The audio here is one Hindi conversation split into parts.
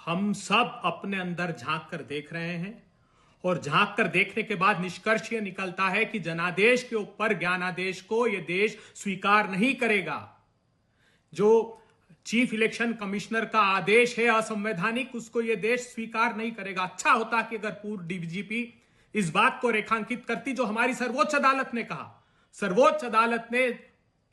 हम सब अपने अंदर झांक कर देख रहे हैं और झांक कर देखने के बाद निष्कर्ष यह निकलता है कि जनादेश के ऊपर ज्ञानादेश को यह देश स्वीकार नहीं करेगा। जो चीफ इलेक्शन कमिश्नर का आदेश है असंवैधानिक, उसको यह देश स्वीकार नहीं करेगा। अच्छा होता कि अगर पूर्व डीजीपी इस बात को रेखांकित करती जो हमारी सर्वोच्च अदालत ने कहा। सर्वोच्च अदालत ने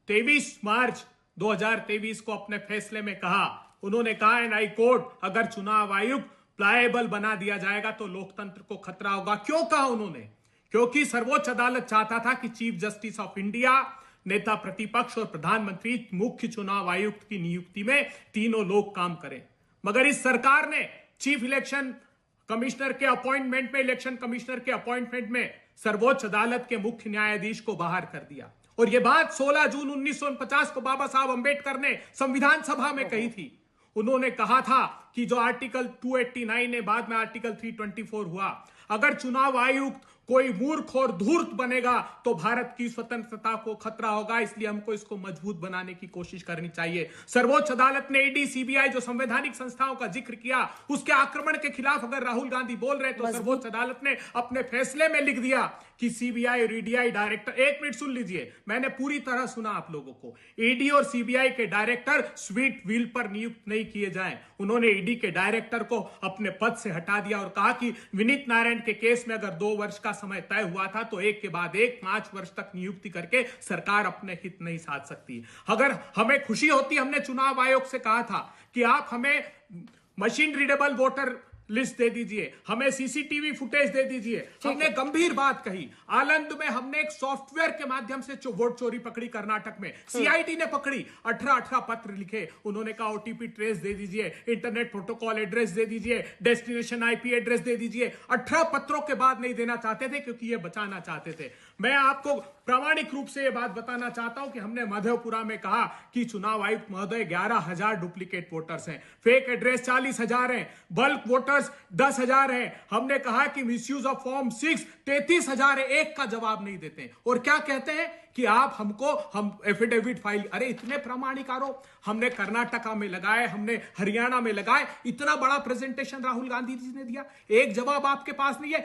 23 मार्च 2023 को अपने फैसले में कहा, उन्होंने कहा एंड आई कोट, अगर चुनाव आयुक्त प्लायबल बना दिया जाएगा तो लोकतंत्र को खतरा होगा। क्यों कहा उन्होंने? क्योंकि सर्वोच्च अदालत चाहता था कि चीफ जस्टिस ऑफ इंडिया, नेता प्रतिपक्ष और प्रधानमंत्री मुख्य चुनाव आयुक्त की नियुक्ति में तीनों लोग काम करें। मगर इस सरकार ने चीफ इलेक्शन कमिश्नर के अपॉइंटमेंट में, इलेक्शन कमिश्नर के अपॉइंटमेंट में सर्वोच्च अदालत के मुख्य न्यायाधीश को बाहर कर दिया। और यह बात 16 जून 1949 को बाबा साहब अंबेडकर ने संविधान सभा में कही थी। उन्होंने कहा था कि जो आर्टिकल 289 ने बाद में आर्टिकल 324 हुआ, अगर चुनाव आयुक्त कोई मूर्ख और धूर्त बनेगा तो भारत की स्वतंत्रता को खतरा होगा, इसलिए हमको इसको मजबूत बनाने की कोशिश करनी चाहिए। सर्वोच्च अदालत ने ईडी, सीबीआई जो संवैधानिक संस्थाओं का जिक्र किया, उसके आक्रमण के खिलाफ अगर राहुल गांधी बोल रहे तो सर्वोच्च अदालत ने अपने फैसले में लिख दिया कि सीबीआई और ईडीआई डायरेक्टर, एक मिनट सुन लीजिए, मैंने पूरी तरह सुना आप लोगों को, ईडी और सीबीआई के डायरेक्टर स्वीट व्हील पर नियुक्त नहीं किए जाएं। उन्होंने ईडी के डायरेक्टर को अपने पद से हटा दिया और कहा कि विनीत नारायण के केस में अगर 2 वर्ष का समय तय हुआ था तो एक के बाद एक 5 वर्ष तक नियुक्ति करके सरकार अपने हित नहीं साध सकती। अगर हमें खुशी होती, हमने चुनाव आयोग से कहा था कि आप हमें मशीन रीडेबल वोटर लिस्ट दे दीजिए, हमें सीसीटीवी फुटेज दे दीजिए। हमने गंभीर बात कही। आनंद में हमने एक सॉफ्टवेयर के माध्यम से वोट चोरी पकड़ी कर्नाटक में, सीआईडी ने पकड़ी। 18 पत्र लिखे, उन्होंने कहा ओटीपी ट्रेस दे दीजिए, इंटरनेट प्रोटोकॉल एड्रेस दे दीजिए, डेस्टिनेशन आईपी एड्रेस दे दीजिए। 18 पत्रों के बाद नहीं देना चाहते थे क्योंकि ये बचाना चाहते थे। मैं आपको प्रामाणिक रूप से यह बात बताना चाहता हूं कि हमने मधेपुरा में कहा कि चुनाव आयुक्त महोदय 11,000 डुप्लीकेट वोटर्स हैं, फेक एड्रेस 40,000 हैं, बल्क वोटर्स 10,000 हैं। हमने कहा कि मिसयूज ऑफ फॉर्म 6 33,000 है, एक का जवाब नहीं देते। और क्या कहते हैं कि हम एफिडेविट फाइल, अरे इतने प्रामाणिक आरोप हमने कर्नाटका में लगाए, हमने हरियाणा में लगाए, इतना बड़ा प्रेजेंटेशन राहुल गांधी जी ने दिया, एक जवाब आपके पास नहीं है।